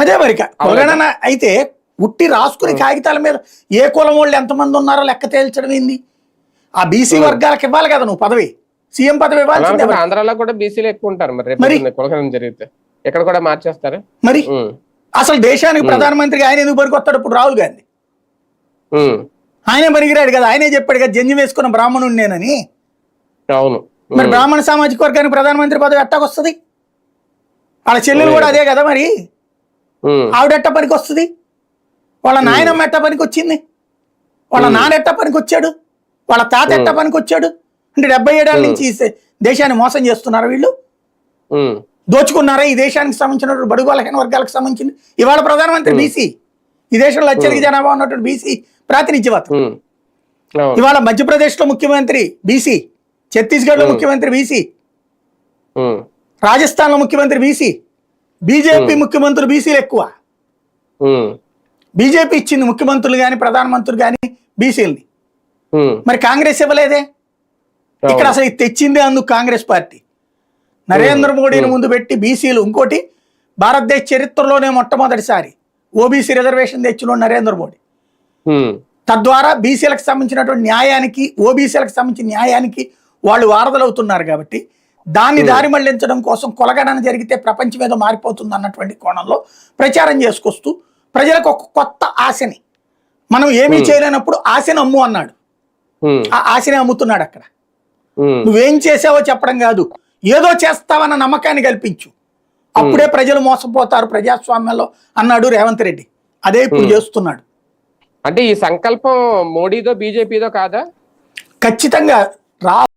అదే మరి కులగణన అయితే ఉట్టి రాసుకుని కాగితాల మీద ఏ కులం వాళ్ళు ఎంతమంది ఉన్నారో లెక్క తేల్చడం ఏంది? ఆ బీసీ వర్గాలకు ఇవ్వాలి కదా నువ్వు పదవి, సీఎం పదవి ఇవ్వాల్సిందే. ఆంధ్రాలో కూడా బీసీలు ఎక్కువ ఉంటారు మరి కులగణన జరిగితే ఎక్కడ కూడా మార్చేస్తారు మరి. అసలు దేశానికి ప్రధానమంత్రిగా ఆయన ఎందుకు పనికొస్తాడు? ఇప్పుడు రాహుల్ గాంధీ ఆయనే పనికిరాడు కదా, ఆయనే చెప్పాడు కదా జంజి వేసుకున్న బ్రాహ్మణుడు నేనని. అవును. మరి బ్రాహ్మణ సామాజిక వర్గానికి ప్రధానమంత్రి పదవి ఎట్టాకొస్తుంది? వాళ్ళ చెల్లెలు కూడా అదే కదా, మరి ఆవిడెట్ట పనికి వస్తుంది? వాళ్ళ నాయనమ్మ ఎట్ట పనికి వచ్చింది? వాళ్ళ నాన్నెట్ట పనికి వచ్చాడు? వాళ్ళ తాత ఎట్ట పనికి వచ్చాడు? అంటే 77 ఏళ్ళ నుంచి దేశాన్ని మోసం చేస్తున్నారు వీళ్ళు, దోచుకున్నారా ఈ దేశానికి సంబంధించిన బడుగు బలహీన వర్గాలకు సంబంధించింది. ఇవాళ ప్రధానమంత్రి బీసీ, ఈ దేశంలో అత్యధిక జనాభా ఉన్నటువంటి బీసీ ప్రాతినిధ్యవతం. ఇవాళ మధ్యప్రదేశ్ లో ముఖ్యమంత్రి బీసీ, ఛత్తీస్గఢ్ లో ముఖ్యమంత్రి బీసీ, రాజస్థాన్ లో ముఖ్యమంత్రి బీసీ, బీజేపీ ముఖ్యమంత్రులు బీసీలు ఎక్కువ. బీజేపీ ఇచ్చింది ముఖ్యమంత్రులు గాని ప్రధానమంత్రులు గాని బీసీలని. మరి కాంగ్రెస్ ఇవ్వలేదే. ఇక్కడ అసలు తెచ్చిందే అందుకు కాంగ్రెస్ పార్టీ. నరేంద్ర మోడీని ముందు పెట్టి బీసీలు, ఇంకోటి భారతదేశ చరిత్రలోనే మొట్టమొదటిసారి ఓబీసీ రిజర్వేషన్ తెచ్చిన నరేంద్ర మోడీ. తద్వారా బీసీలకు సంబంధించినటువంటి న్యాయానికి, ఓబీసీలకు సంబంధించిన న్యాయానికి వాళ్ళు వారధులవుతున్నారు. కాబట్టి దాన్ని దారి మళ్లించడం కోసం కులగణన జరిగితే ప్రపంచం ఏదో మారిపోతుంది అన్నటువంటి కోణంలో ప్రచారం చేసుకొస్తూ ప్రజలకు ఒక కొత్త ఆశని, మనం ఏమీ చేయలేనప్పుడు ఆశని అమ్ము అన్నాడు. ఆ ఆశని అమ్ముతున్నాడు అక్కడ. నువ్వేం చేసావో చెప్పడం కాదు, ఏదో చేస్తావన్న నమ్మకాన్ని కల్పించు, అప్పుడే ప్రజలు మోసపోతారు ప్రజాస్వామ్యంలో అన్నాడు రేవంత్ రెడ్డి. అదే ఇప్పుడు చేస్తున్నాడు. అంటే ఈ సంకల్పం మోడీదో బీజేపీదో కాదా? ఖచ్చితంగా